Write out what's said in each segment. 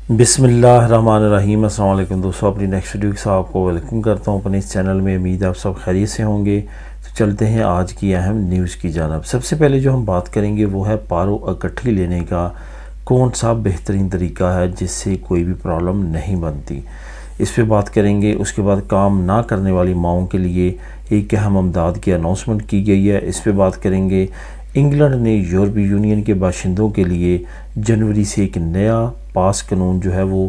बिस्मिल्लाहिर्रहमानिर्रहीम। अस्सलाम वालेकुम दोस्तों, अपनी नेक्स्ट वीडियो के साथ आपको वेलकम करता हूँ अपने इस चैनल में। उम्मीद है आप सब खैरियत से होंगे। तो चलते हैं आज की अहम न्यूज़ की जानब। सबसे पहले जो हम बात करेंगे वो है पारो इकट्ठी लेने का कौन सा बेहतरीन तरीका है जिससे कोई भी प्रॉब्लम नहीं बनती, इस पे बात करेंगे। उसके बाद काम ना करने वाली माओं के लिए एक अहम इमदाद की अनाउंसमेंट की गई है, इस पे बात करेंगे। इंग्लैंड ने यूरोपीय यूनियन के बाशिंदों के लिए जनवरी से एक नया पास कानून जो है वो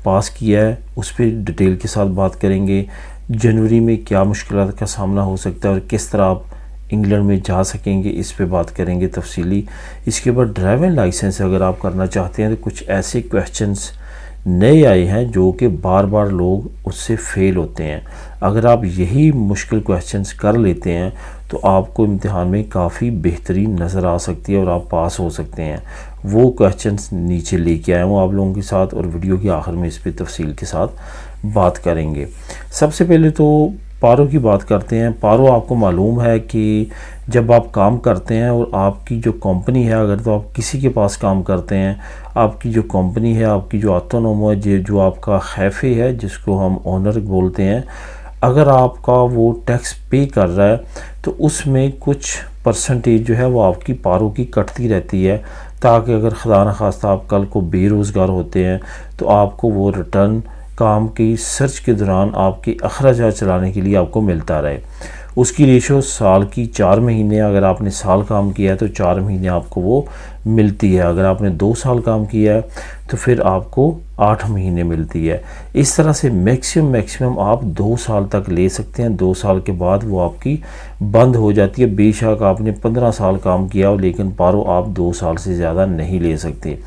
पास किया है, उस पर डिटेल के साथ बात करेंगे। जनवरी में क्या मुश्किलात का सामना हो सकता है और किस तरह आप इंग्लैंड में जा सकेंगे, इस पे बात करेंगे तफसीली। इसके बाद ड्राइविंग लाइसेंस अगर आप करना चाहते हैं तो कुछ ऐसे क्वेश्चंस नए आए हैं जो कि बार बार लोग उससे फेल होते हैं। अगर आप यही मुश्किल क्वेश्चंस कर लेते हैं तो आपको इम्तिहान में काफ़ी बेहतरीन नज़र आ सकती है और आप पास हो सकते हैं। वो क्वेश्चंस नीचे लेके आया हूँ आप लोगों के साथ और वीडियो के आखिर में इस पर तफसील के साथ बात करेंगे। सबसे पहले तो पारो की बात करते हैं। पारो आपको मालूम है कि जब आप काम करते हैं और आपकी जो कंपनी है, अगर तो आप किसी के पास काम करते हैं, आपकी जो कंपनी है, आपकी जो ऑटोनोमो है, जो आपका खैफे है जिसको हम ओनर बोलते हैं, अगर आपका वो टैक्स पे कर रहा है तो उसमें कुछ परसेंटेज जो है वो आपकी पारो की कटती रहती है, ताकि अगर खुदा न खास्ता आप कल को बेरोज़गार होते हैं तो आपको वो रिटर्न काम की सर्च के दौरान आपके अखराजात चलाने के लिए आपको मिलता रहे। उसकी रेशो साल की 4 महीने, अगर आपने साल काम किया है तो 4 महीने आपको वो मिलती है। अगर आपने 2 साल काम किया है तो फिर आपको 8 महीने मिलती है। इस तरह से मैक्सिमम आप 2 साल तक ले सकते हैं। 2 साल के बाद वो आपकी बंद हो जाती है। बेशक आपने 15 साल काम किया हो, लेकिन पारो आप 2 साल से ज़्यादा नहीं ले सकते।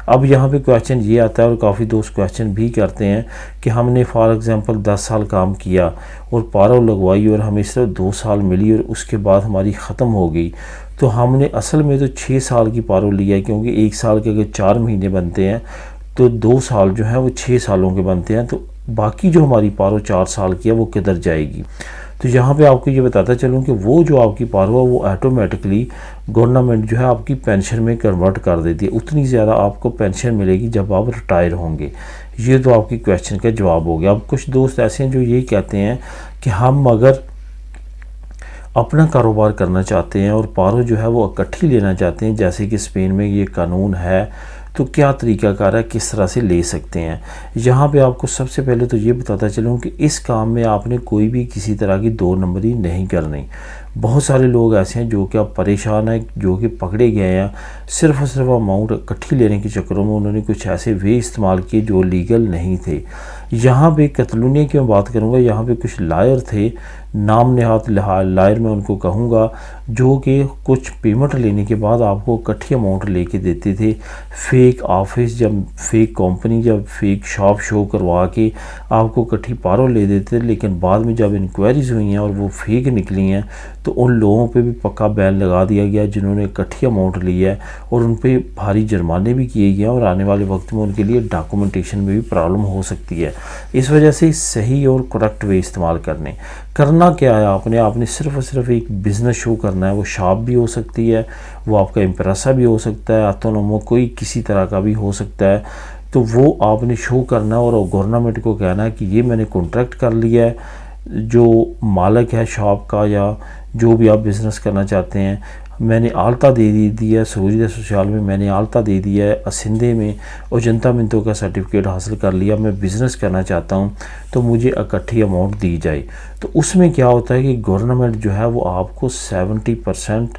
अब यहाँ पे क्वेश्चन ये आता है और काफ़ी दोस्त क्वेश्चन भी करते हैं कि हमने फॉर एग्ज़ाम्पल 10 साल काम किया और पारो लगवाई और हमें सिर्फ 2 साल मिली और उसके बाद हमारी ख़त्म हो गई, तो हमने असल में तो 6 साल की पारो लिया है, क्योंकि 1 साल के अगर 4 महीने बनते हैं तो 2 साल जो है वो 6 सालों के बनते हैं। तो बाकी जो हमारी पारो 4 साल की है वो किधर जाएगी। तो यहाँ पे आपको ये बताता चलूँ कि वो जो आपकी पारो है वो ऑटोमेटिकली गवर्नमेंट जो है आपकी पेंशन में कन्वर्ट कर देती है। उतनी ज़्यादा आपको पेंशन मिलेगी जब आप रिटायर होंगे। ये तो आपकी क्वेश्चन का जवाब हो गया। अब कुछ दोस्त ऐसे हैं जो ये कहते हैं कि हम अगर अपना कारोबार करना चाहते हैं और पारो जो है वो इकट्ठी लेना चाहते हैं, जैसे कि स्पेन में ये कानून है, तो क्या तरीक़ाकार है, किस तरह से ले सकते हैं। यहाँ पे आपको सबसे पहले तो ये बताता चलूँ कि इस काम में आपने कोई भी किसी तरह की 2 नंबरी नहीं करनी। बहुत सारे लोग ऐसे हैं जो कि अब परेशान हैं, जो कि पकड़े गए हैं सिर्फ और सिर्फ अमाउंट इकट्ठी लेने के चक्करों में। उन्होंने कुछ ऐसे वे इस्तेमाल किए जो लीगल नहीं थे। यहाँ पे कतलूनिया की मैं बात करूँगा, यहाँ पे कुछ लायर थे, नाम नहात लायर मैं उनको कहूँगा, जो कि कुछ पेमेंट लेने के बाद आपको इकट्ठी अमाउंट लेके देते थे। फेक ऑफिस, जब फेक कंपनी, जब फेक शॉप शो करवा के आपको इकट्ठी पारो ले देते थे, लेकिन बाद में जब इंक्वायरीज़ हुई हैं और वो फेक निकली हैं तो उन लोगों पे भी पक्का बैन लगा दिया गया जिन्होंने इकट्ठी अमाउंट ली है, और उन पे भारी जुर्माने भी किए गए हैं और आने वाले वक्त में उनके लिए डॉक्यूमेंटेशन में भी प्रॉब्लम हो सकती है। इस वजह से सही और करेक्ट वे इस्तेमाल करना क्या है, आपने सिर्फ और सिर्फ एक बिज़नेस शो करना है। वो शॉप भी हो सकती है, वो आपका इम्प्रेसा भी हो सकता है, ऑटोनोमो कोई किसी तरह का भी हो सकता है। तो वो आपने शो करना है और गवर्नमेंट को कहना है कि ये मैंने कॉन्ट्रैक्ट कर लिया है, जो मालिक है शॉप का या जो भी आप बिज़नेस करना चाहते हैं, मैंने आल्ता दे दी है, सहूलियत सोशल में मैंने आल्ता दे दिया है, असिंधे में ओजंता मिंटो का सर्टिफिकेट हासिल कर लिया, मैं बिज़नेस करना चाहता हूं तो मुझे इकट्ठी अमाउंट दी जाए। तो उसमें क्या होता है कि गवर्नमेंट जो है वो आपको 70%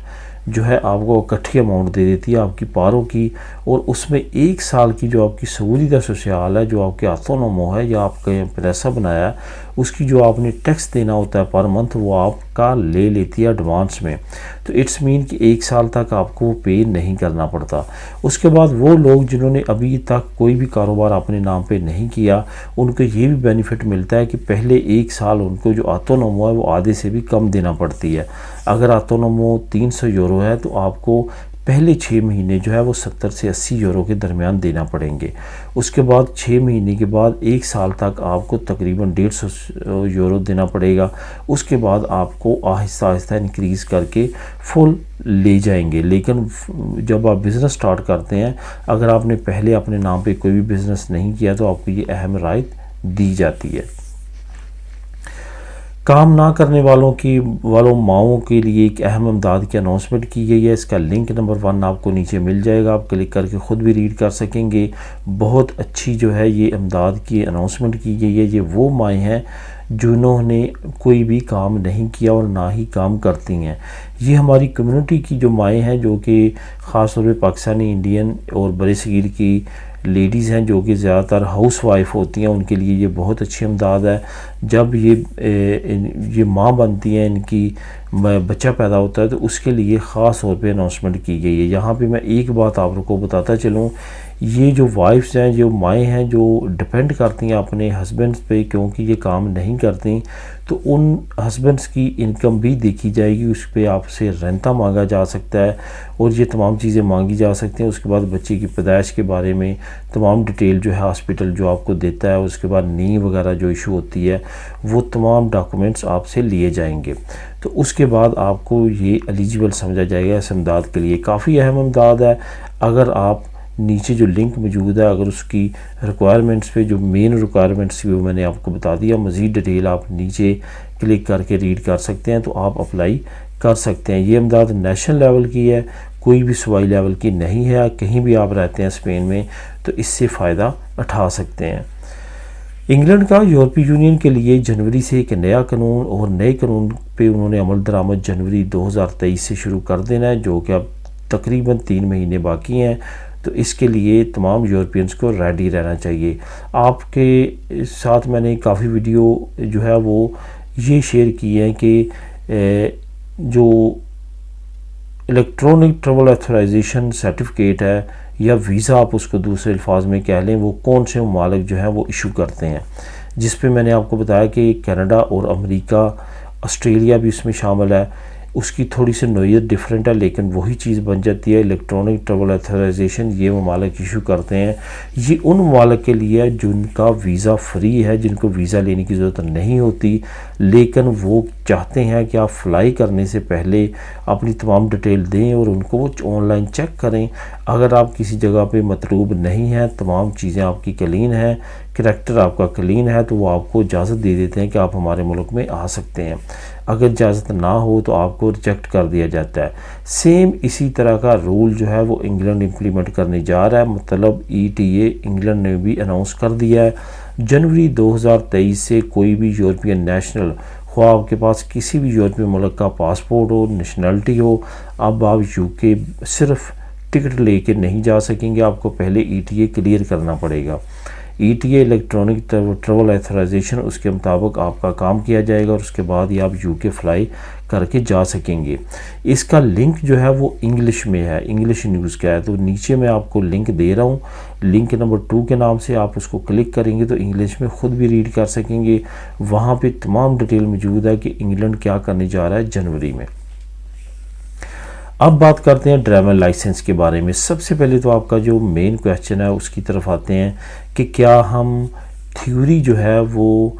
जो है आपको इकट्ठी अमाउंट दे देती है आपकी पारो की, और उसमें 1 साल की जो आपकी सहूलियत सोशल है, जो आपके ऑटोनोमो है या आपका पैसा बनाया है, उसकी जो आपने टैक्स देना होता है पर मंथ, वो आपका ले लेती है एडवांस में। तो इट्स मीन कि 1 साल तक आपको पे नहीं करना पड़ता। उसके बाद वो लोग जिन्होंने अभी तक कोई भी कारोबार अपने नाम पे नहीं किया, उनको ये भी बेनिफिट मिलता है कि पहले 1 साल उनको जो ऑटोनोमो है वो आधे से भी कम देना पड़ती है। अगर ऑटोनोमो 300 यूरो है तो आपको पहले 6 महीने जो है वो 70 से 80 यूरो के दरमियान देना पड़ेंगे। उसके बाद 6 महीने के बाद 1 साल तक आपको तकरीबन 150 यूरो देना पड़ेगा। उसके बाद आपको आहिस्ता आहिस्ता इंक्रीज़ करके फुल ले जाएंगे। लेकिन जब आप बिज़नेस स्टार्ट करते हैं, अगर आपने पहले अपने नाम पे कोई भी बिज़नेस नहीं किया तो आपको ये अहम रायत दी जाती है। काम ना करने वालों माओं के लिए एक अहम इमदाद की अनाउंसमेंट की गई है। इसका लिंक नंबर 1 आपको नीचे मिल जाएगा, आप क्लिक करके ख़ुद भी रीड कर सकेंगे। बहुत अच्छी जो है ये इमदाद की अनाउंसमेंट की गई है। ये वो माएँ हैं जिन्होंने कोई भी काम नहीं किया और ना ही काम करती हैं। ये हमारी कम्युनिटी की जो माएँ हैं, जो कि ख़ास तौर पर पाकिस्तानी, इंडियन और बरसगीर की लेडीज़ हैं जो कि ज़्यादातर हाउस वाइफ होती हैं, उनके लिए ये बहुत अच्छी इमदाद है। जब ये माँ बनती हैं, इनकी बच्चा पैदा होता है, तो उसके लिए ख़ास तौर पे अनाउंसमेंट की गई है। यहाँ पे मैं एक बात आप लोगों को बताता चलूँ, ये जो वाइफ्स हैं, जो माएँ हैं, जो डिपेंड करती हैं अपने हस्बैंड्स पे, क्योंकि ये काम नहीं करती, तो उन हस्बैंड्स की इनकम भी देखी जाएगी। उस पर आपसे रेंता मांगा जा सकता है और ये तमाम चीज़ें मांगी जा सकती हैं। उसके बाद बच्चे की पैदाइश के बारे में तमाम डिटेल जो है हॉस्पिटल जो आपको देता है, उसके बाद नी वगैरह जो इशू होती है, वो तमाम डॉक्यूमेंट्स आपसे लिए जाएंगे। तो उसके बाद आपको ये एलिजिबल समझा जाएगा इस इमदाद के लिए। काफ़ी अहम इमदाद है। अगर आप नीचे जो लिंक मौजूद है, अगर उसकी रिक्वायरमेंट्स पे जो मेन रिक्वायरमेंट्स थी वो मैंने आपको बता दिया। मज़ीद डिटेल आप नीचे क्लिक करके रीड कर सकते हैं, तो आप अप्लाई कर सकते हैं। ये इमदाद नेशनल लेवल की है, कोई भी सूबाई लेवल की नहीं है। कहीं भी आप रहते हैं स्पेन में तो इससे फ़ायदा उठा सकते हैं। इंग्लैंड का यूरोपीय यूनियन के लिए जनवरी से एक नया कानून और नए कानून पे उन्होंने अमल दरामद जनवरी 2023 से शुरू कर देना है, जो कि अब तकरीबन 3 महीने बाकी हैं। तो इसके लिए तमाम यूरोपियंस को रेडी रहना चाहिए। आपके साथ मैंने काफ़ी वीडियो जो है वो ये शेयर की है कि जो इलेक्ट्रॉनिक ट्रैवल ऑथराइजेशन सर्टिफिकेट है या वीज़ा, आप उसको दूसरे अल्फाज में कह लें, वो कौन से ममालिक जो हैं वो इशू करते हैं, जिस पे मैंने आपको बताया कि कनाडा और अमेरिका, ऑस्ट्रेलिया भी इसमें शामिल है। उसकी थोड़ी सी नोयत डिफरेंट है, लेकिन वही चीज़ बन जाती है। इलेक्ट्रॉनिक ट्रैवल ऑथराइजेशन ये ममालिक इशू करते हैं। ये उन ममालिक के लिए है जिनका वीज़ा फ्री है, जिनको वीज़ा लेने की ज़रूरत नहीं होती, लेकिन वो चाहते हैं कि आप फ्लाई करने से पहले अपनी तमाम डिटेल दें और उनको वो ऑनलाइन चेक करें। अगर आप किसी जगह पे मतलूब नहीं हैं, तमाम चीज़ें आपकी क्लीन हैं, करैक्टर आपका क्लीन है, तो वो आपको इजाज़त दे देते हैं कि आप हमारे मुल्क में आ सकते हैं। अगर इजाज़त ना हो तो आपको रिजेक्ट कर दिया जाता है। सेम इसी तरह का रूल जो है वो इंग्लैंड इम्प्लीमेंट करने जा रहा है। मतलब ETA इंग्लैंड ने भी अनाउंस कर दिया है, जनवरी 2023 से कोई भी यूरोपियन नेशनल, ख्वाह आपके पास किसी भी यूरोपियन मुल्क का पासपोर्ट हो, नेशनलिटी हो, अब आप UK सिर्फ टिकट लेके नहीं जा सकेंगे, आपको पहले ETA क्लियर करना पड़ेगा। ETA इलेक्ट्रॉनिक ट्रैवल ऑथराइजेशन, उसके मुताबिक आपका काम किया जाएगा और उसके बाद ही आप UK फ्लाई करके जा सकेंगे। इसका लिंक जो है वो इंग्लिश में है, इंग्लिश न्यूज़ का है, तो नीचे मैं आपको लिंक दे रहा हूँ। लिंक नंबर 2 के नाम से आप उसको क्लिक करेंगे तो इंग्लिश में ख़ुद भी रीड कर सकेंगे। वहाँ पे तमाम डिटेल मौजूद है कि इंग्लैंड क्या करने जा रहा है जनवरी में। अब बात करते हैं ड्राइविंग लाइसेंस के बारे में। सबसे पहले तो आपका जो मेन क्वेश्चन है उसकी तरफ आते हैं कि क्या हम थ्योरी जो है वो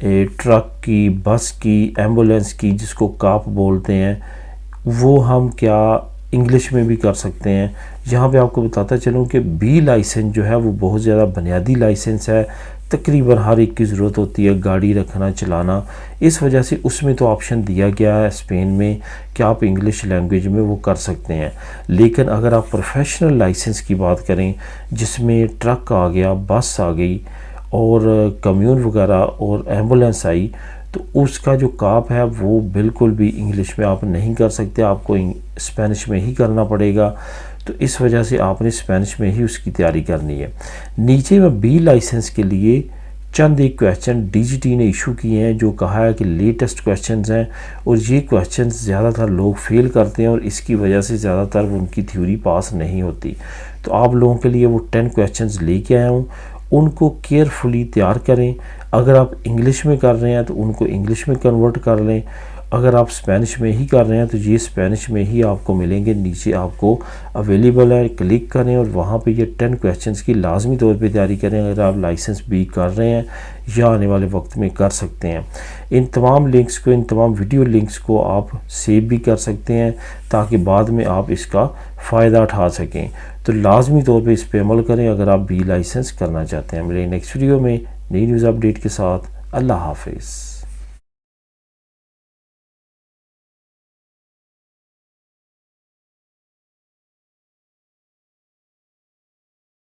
ट्रक की, बस की, एम्बुलेंस की, जिसको काप बोलते हैं, वो हम क्या इंग्लिश में भी कर सकते हैं। यहाँ पे आपको बताता चलूँ कि B लाइसेंस जो है वो बहुत ज़्यादा बुनियादी लाइसेंस है, तकरीबन हर एक की ज़रूरत होती है गाड़ी रखना, चलाना। इस वजह से उसमें तो ऑप्शन दिया गया है स्पेन में कि आप इंग्लिश लैंग्वेज में वो कर सकते हैं। लेकिन अगर आप प्रोफेशनल लाइसेंस की बात करें, जिसमें ट्रक आ गया, बस आ गई और कम्यून वगैरह और एम्बुलेंस आई, तो उसका जो काप है वो बिल्कुल भी इंग्लिश में आप नहीं कर सकते, आपको स्पेनिश में ही करना पड़ेगा। तो इस वजह से आपने स्पेनिश में ही उसकी तैयारी करनी है। नीचे में B लाइसेंस के लिए चंद एक क्वेश्चन DGT ने इशू किए हैं, जो कहा है कि लेटेस्ट क्वेश्चंस हैं और ये क्वेश्चंस ज़्यादातर लोग फेल करते हैं और इसकी वजह से ज़्यादातर उनकी थ्योरी पास नहीं होती। तो आप लोगों के लिए वो 10 क्वेश्चंस लेके आया हूँ, उनको केयरफुली तैयार करें। अगर आप इंग्लिश में कर रहे हैं तो उनको इंग्लिश में कन्वर्ट कर लें अगर आप स्पेनिश में ही कर रहे हैं तो ये स्पेनिश में ही आपको मिलेंगे। नीचे आपको अवेलेबल है, क्लिक करें और वहाँ पे ये 10 क्वेश्चंस की लाजमी तौर पे तैयारी करें। अगर आप लाइसेंस भी कर रहे हैं या आने वाले वक्त में कर सकते हैं। इन तमाम लिंक्स को, इन तमाम वीडियो लिंक्स को आप सेव भी कर सकते हैं ताकि बाद में आप इसका फ़ायदा उठा सकें। तो लाजमी तौर पे इस पर अमल करें अगर आप बी लाइसेंस करना चाहते हैं। मिलेंगे नेक्स्ट वीडियो में नई न्यूज़ अपडेट के साथ। अल्लाह हाफिज़।